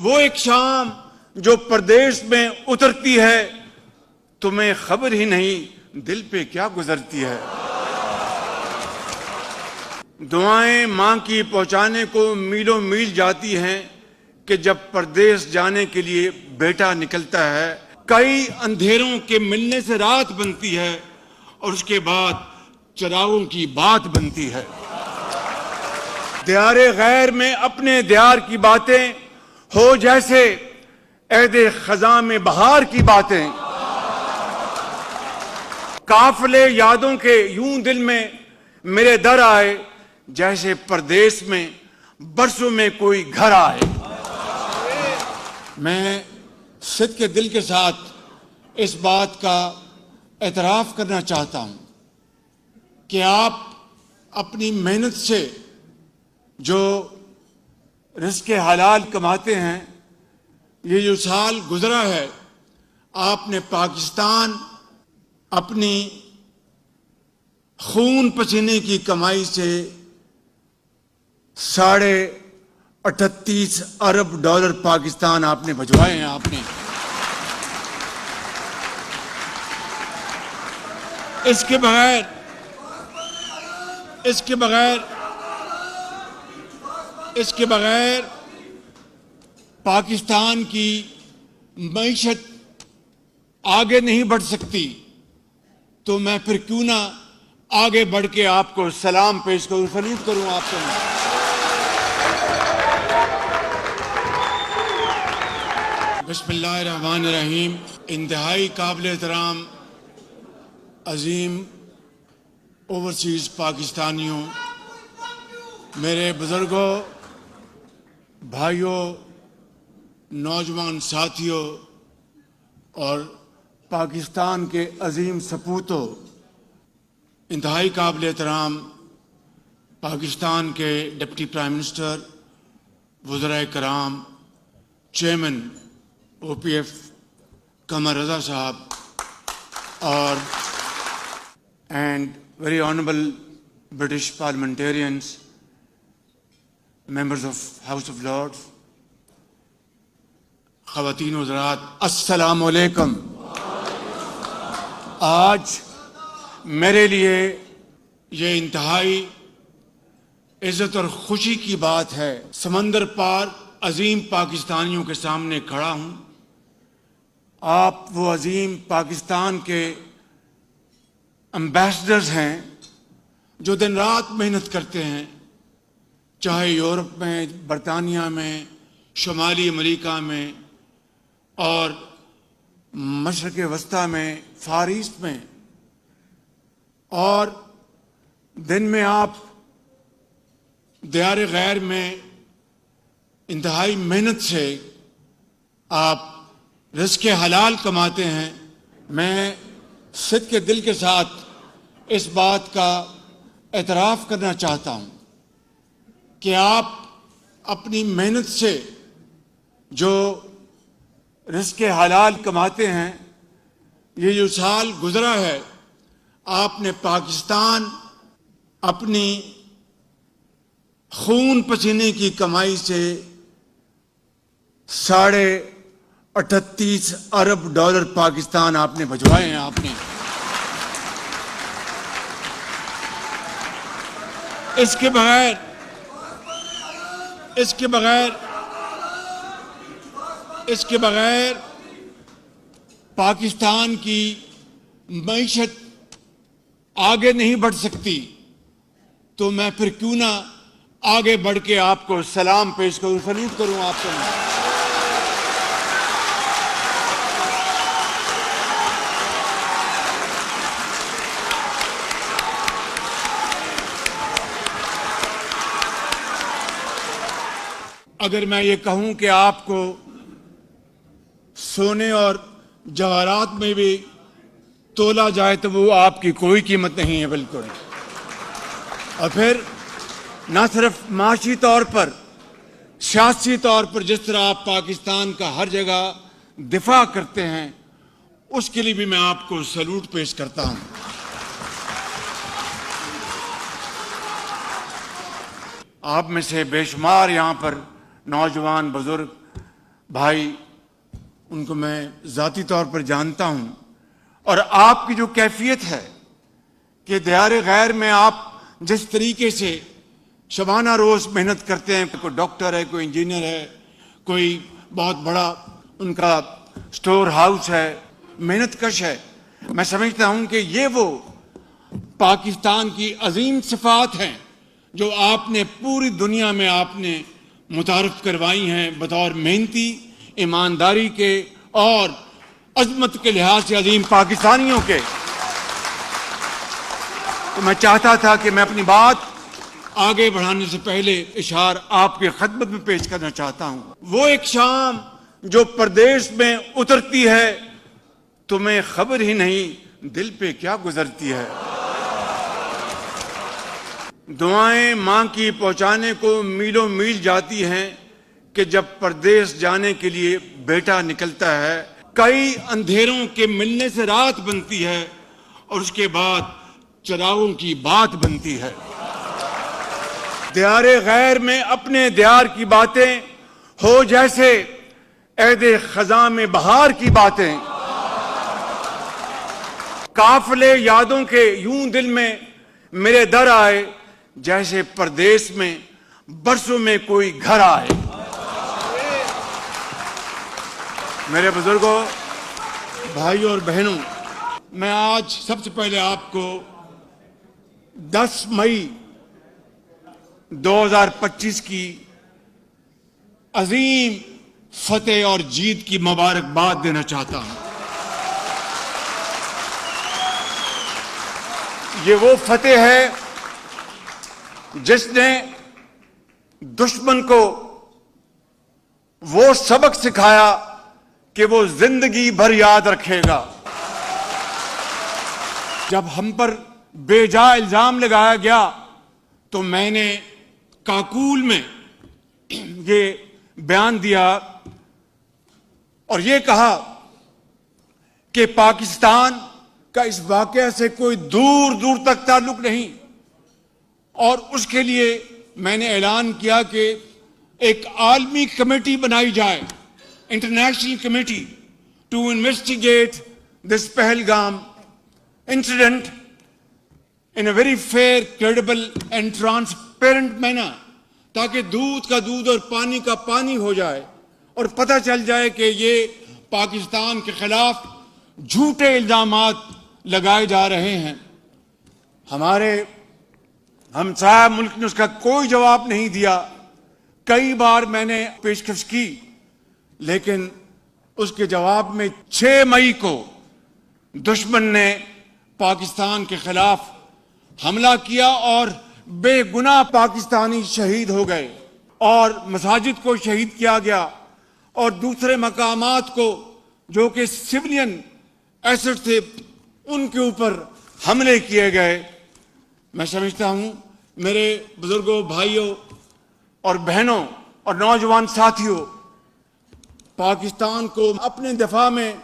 वो एक शाम जो परदेश में उतरती है, तुम्हें खबर ही नहीं दिल पे क्या गुजरती है। दुआएं मां की पहुंचाने को मीलों मील जाती हैं कि जब परदेश जाने के लिए बेटा निकलता है। कई अंधेरों के मिलने से रात बनती है और उसके बाद चिरागों की बात बनती है। दियारे गैर में अपने दियार की बातें हो जैसे ऐदे खजा में बहार की बातें। काफले यादों के यूं दिल में मेरे दर आए जैसे परदेश में बरसों में कोई घर आए। मैं सिद्ध के दिल के साथ इस बात का एतराफ़ करना चाहता हूं कि आप अपनी मेहनत से जो रिज़्क़ हलाल कमाते हैं, ये जो साल गुजरा है आपने पाकिस्तान अपनी खून पसीने की कमाई से 38.5 अरब डॉलर पाकिस्तान आपने भिजवाए हैं। आपने इसके बगैर पाकिस्तान की मईशत आगे नहीं बढ़ सकती। तो मैं फिर क्यों ना आगे बढ़ के आपको सलाम पेश करूं, सल्यूट करूं आपको। बिस्मिल्लाहिर्रहमानिर्रहीम। इंतहाई काबिल एहतराम अजीम ओवरसीज पाकिस्तानियों, मेरे बुजुर्गों, भाइयों, नौजवान साथियों और पाकिस्तान के अजीम सपूतों, इंतहाई काबिल एहतराम पाकिस्तान के डिप्टी प्राइम मिनिस्टर, वज़ीर कराम, चेयरमैन OPF कमर रज़ा साहब और very honorable British parliamentarians, members of House of Lords, ख़वातीन वज़रात, अस्सलामु अलैकुम। आज मेरे लिए ये इंतहाई इज़्ज़त और खुशी की बात है, समंदर पार अजीम पाकिस्तानियों के सामने खड़ा हूँ। आप वो अजीम पाकिस्तान के एम्बेसडर्स हैं जो दिन रात मेहनत करते हैं, चाहे यूरोप में, बरतानिया में, शुमाली अमेरिका में और मशरक़ वस्ता में, फार ईस्ट में। और दिन में आप दियार गैर में इंतहाई मेहनत से आप रिज़्क़ हलाल कमाते हैं। मैं सिद्ध के दिल के साथ इस बात का एतराफ़ करना चाहता हूं कि आप अपनी मेहनत से जो रिज़्क़ हलाल कमाते हैं, ये जो साल गुजरा है आपने पाकिस्तान अपनी खून पसीने की कमाई से 38.5 अरब डॉलर पाकिस्तान आपने भिजवाए हैं। आपने इसके बगैर पाकिस्तान की मईशत आगे नहीं बढ़ सकती। तो मैं फिर क्यों ना आगे बढ़ के आपको सलाम पेश करूं, सल्यूट करूं आपको। अगर मैं ये कहूं कि आपको सोने और जवाहरात में भी तोला जाए तो वो आपकी कोई कीमत नहीं है, बिल्कुल। और फिर ना सिर्फ माशी तौर पर, सियासी तौर पर जिस तरह आप पाकिस्तान का हर जगह दिफा करते हैं, उसके लिए भी मैं आपको सैल्यूट पेश करता हूं। आप में से बेशुमार यहां पर नौजवान, बुजुर्ग भाई, उनको मैं ज़ाती तौर पर जानता हूं, और आपकी जो कैफियत है कि दियारे गैर में आप जिस तरीके से शबाना रोज़ मेहनत करते हैं, कोई डॉक्टर है, कोई इंजीनियर है, कोई बहुत बड़ा उनका स्टोर हाउस है, मेहनत कश है, मैं समझता हूं कि ये वो पाकिस्तान की अजीम सिफात हैं जो आपने पूरी दुनिया में आपने मुतारफ करवाई हैं बतौर मेहनती, ईमानदारी के और अजमत के लिहाज से अजीम पाकिस्तानियों के। तो मैं चाहता था कि मैं अपनी बात आगे बढ़ाने से पहले इशार आपके खिदमत में पेश करना चाहता हूं। वो एक शाम जो परदेश में उतरती है, तुम्हें खबर ही नहीं दिल पे क्या गुजरती है। दुआएं मां की पहुंचाने को मीलों मील जाती हैं कि जब परदेश जाने के लिए बेटा निकलता है, कई अंधेरों के मिलने से रात बनती है और उसके बाद चिरागों की बात बनती है। दियारे गैर में अपने दियार की बातें हो जैसे ऐदे खजा में बहार की बातें। काफिले यादों के यूं दिल में मेरे दर आए जैसे परदेश में बरसों में कोई घर आए। मेरे बुजुर्गों, भाइयों और बहनों, मैं आज सबसे पहले आपको 10 मई 2025 की अजीम फतेह और जीत की मुबारकबाद देना चाहता हूं। ये वो फतेह है जिसने दुश्मन को वो सबक सिखाया कि वो जिंदगी भर याद रखेगा। जब हम पर बेजा इल्जाम लगाया गया तो मैंने काकूल में ये बयान दिया और ये कहा कि पाकिस्तान का इस वाकया से कोई दूर दूर तक ताल्लुक नहीं, और उसके लिए मैंने ऐलान किया कि एक आलमी कमेटी बनाई जाए, international committee, to investigate this Pahalgam incident in a very fair, credible and transparent manner, ताकि दूध का दूध और पानी का पानी हो जाए और पता चल जाए कि ये पाकिस्तान के खिलाफ झूठे इल्जामात लगाए जा रहे हैं। हमारे हमसाया मुल्क ने उसका कोई जवाब नहीं दिया। कई बार मैंने पेशकश की, लेकिन उसके जवाब में 6 मई को दुश्मन ने पाकिस्तान के खिलाफ हमला किया और बेगुनाह पाकिस्तानी शहीद हो गए और मसाजिद को शहीद किया गया और दूसरे मकामात को जो कि सिविलियन एसेट थे उनके ऊपर हमले किए गए। मैं समझता हूं मेरे बुजुर्गों, भाइयों और बहनों और नौजवान साथियों, पाकिस्तान को अपने दफा में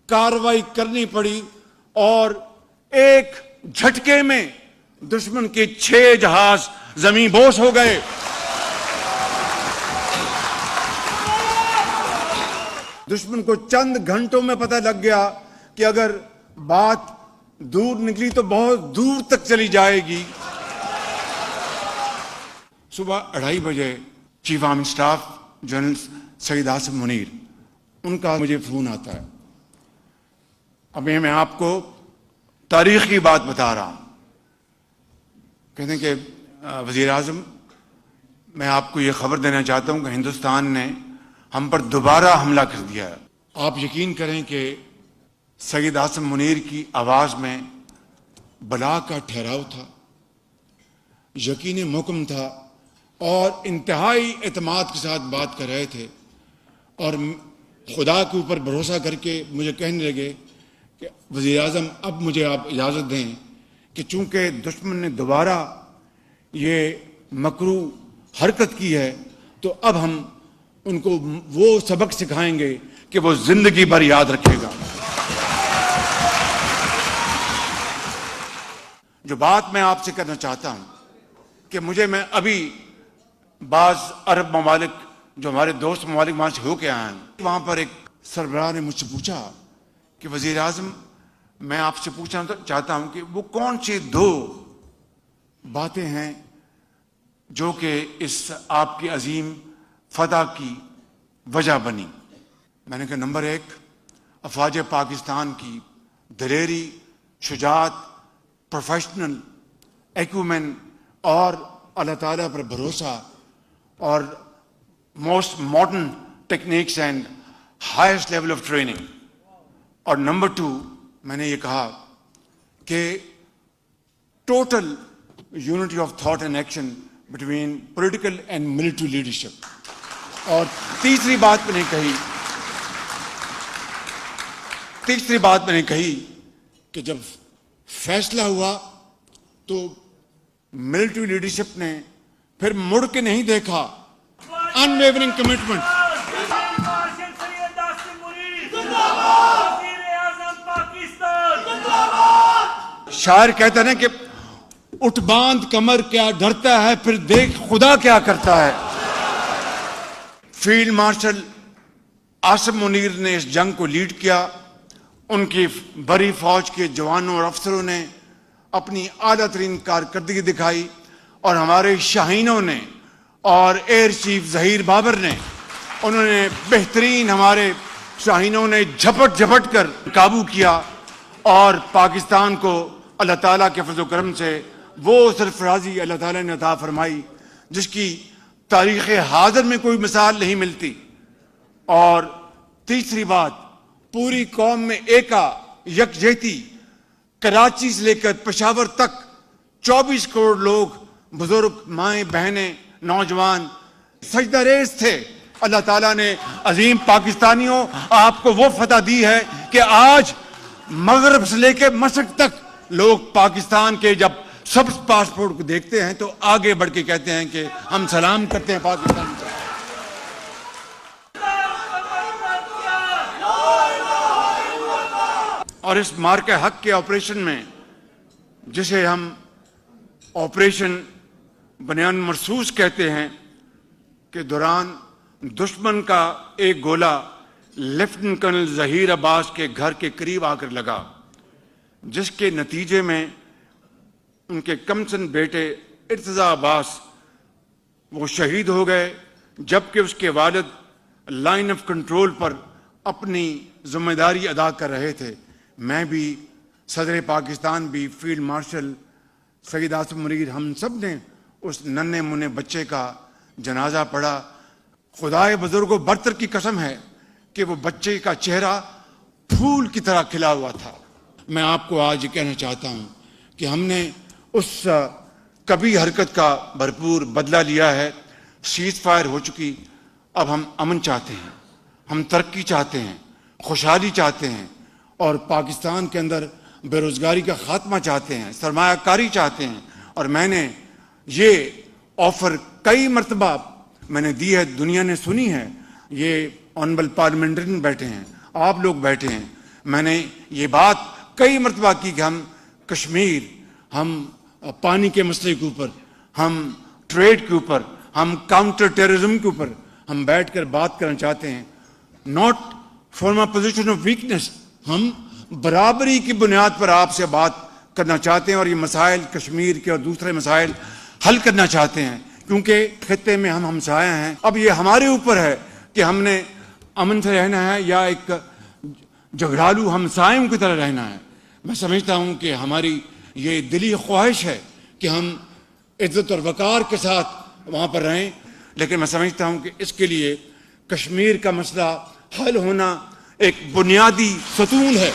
कार्रवाई करनी पड़ी और एक झटके में दुश्मन के 6 जहाज जमीन बोस हो गए। दुश्मन को चंद घंटों में पता लग गया कि अगर बात दूर निकली तो बहुत दूर तक चली जाएगी। सुबह 2:30 बजे chief army staff general Syed Asim Munir, उनका मुझे फोन आता है। अभी मैं आपको तारीख की बात बता रहा हूं। कहते हैं कि वजीर आजम, मैं आपको ये खबर देना चाहता हूं कि हिंदुस्तान ने हम पर दोबारा हमला कर दिया है। आप यकीन करें कि सईद आसिम मुनीर की आवाज में बला का ठहराव था, यकीन मुकम था और इंतहाई एतमाद के साथ बात कर रहे थे और खुदा के ऊपर भरोसा करके मुझे कहने लगे कि वज़ीर आज़म, अब मुझे आप इजाज़त दें कि चूंकि दुश्मन ने दोबारा ये मकरू हरकत की है तो अब हम उनको वो सबक सिखाएंगे कि वो जिंदगी भर याद रखेगा। जो बात मैं आपसे करना चाहता हूं कि मैं अभी बाज अरब ममालिक जो हमारे दोस्त ममालिक वहाँ से होके आए हैं, वहाँ पर एक सरबराह ने मुझसे पूछा कि वज़ीर आज़म, मैं आपसे पूछना चाहता हूँ कि वो कौन सी 2 बातें हैं जो कि इस आपकी अजीम फतह की वजह बनी। मैंने कहा, नंबर 1, अफवाज पाकिस्तान की दलेरी, शुजात, प्रोफेशनल एक्यूमेन और अल्लाह ताला पर भरोसा और most modern techniques and highest level of training. और नंबर 2, मैंने ये कहा कि total unity of thought and action between political and military leadership. और तीसरी बात मैंने कही कि जब फैसला हुआ तो मिलिट्री लीडरशिप ने फिर मुड़ के नहीं देखा। Unwavering commitment. शायर कहता है कि उठ बांध कमर क्या डरता है, फिर देख खुदा क्या करता है। फील्ड मार्शल आसिम मुनीर ने इस जंग को लीड किया। उनकी बड़ी फौज के जवानों और अफसरों ने अपनी आला तरीन कारकर्दगी दिखाई और हमारे शाहीनों ने और एयर चीफ जहीर बाबर ने, उन्होंने बेहतरीन, हमारे शाहीनों ने झपट कर काबू किया और पाकिस्तान को अल्लाह ताला के फज़ल करम से वो सरफराजी अल्लाह ताला ने अता फरमाई जिसकी तारीख़ हाज़िर में कोई मिसाल नहीं मिलती। और तीसरी बात, पूरी कौम में यकजहती, कराची से लेकर पेशावर तक 24 करोड़ लोग, बुजुर्ग, माएँ, बहनें, नौजवान सजदा रेज़ थे। अल्लाह ताला ने अजीम पाकिस्तानियों आपको वो फतह दी है कि आज मगरब से लेकर मशरक़ तक लोग पाकिस्तान के जब सब्ज़ पासपोर्ट को देखते हैं तो आगे बढ़ के कहते हैं कि हम सलाम करते हैं पाकिस्तान को। और इस मार्के हक के ऑपरेशन में, जिसे हम ऑपरेशन बनियान मरसूस कहते हैं, के दौरान दुश्मन का एक गोला लेफ्टिनेंट कर्नल जहीर अब्बास के घर के करीब आकर लगा, जिसके नतीजे में उनके कमसन बेटे इर्तज़ा अब्बास वो शहीद हो गए, जबकि उसके वालिद लाइन ऑफ कंट्रोल पर अपनी जिम्मेदारी अदा कर रहे थे। मैं भी, सदर पाकिस्तान भी, फील्ड मार्शल सईद आसिम मुनीर, हम सब ने उस नन्हे मुन्ने बच्चे का जनाजा पढ़ा। खुदाए बुजुर्गों बरतर की कसम है कि वो बच्चे का चेहरा फूल की तरह खिला हुआ था। मैं आपको आज ये कहना चाहता हूँ कि हमने उस कभी हरकत का भरपूर बदला लिया है। सीज़ फायर हो चुकी, अब हम अमन चाहते हैं, हम तरक्की चाहते हैं, खुशहाली चाहते हैं और पाकिस्तान के अंदर बेरोज़गारी का खात्मा चाहते हैं, सरमायाकारी चाहते हैं। और मैंने ये ऑफ़र कई मरतबा मैंने दी है, दुनिया ने सुनी है। ये ऑनरेबल पार्लियामेंटेरियन बैठे हैं, आप लोग बैठे हैं, मैंने ये बात कई मरतबा की कि हम कश्मीर, हम पानी के मसले के ऊपर, हम ट्रेड के ऊपर, हम काउंटर टेररिज्म के ऊपर हम बैठकर बात करना चाहते हैं। Not from a position of weakness, हम बराबरी की बुनियाद पर आपसे बात करना चाहते हैं और ये मसाइल, कश्मीर के और दूसरे मसाइल हल करना चाहते हैं, क्योंकि खित्ते में हम हमसाया हैं। अब ये हमारे ऊपर है कि हमने अमन से रहना है या एक झगड़ालू हमसायों की तरह रहना है। मैं समझता हूँ कि हमारी ये दिली ख्वाहिश है कि हम इज्जत और वकार के साथ वहाँ पर रहें, लेकिन मैं समझता हूँ कि इसके लिए कश्मीर का मसला हल होना एक बुनियादी सतून है।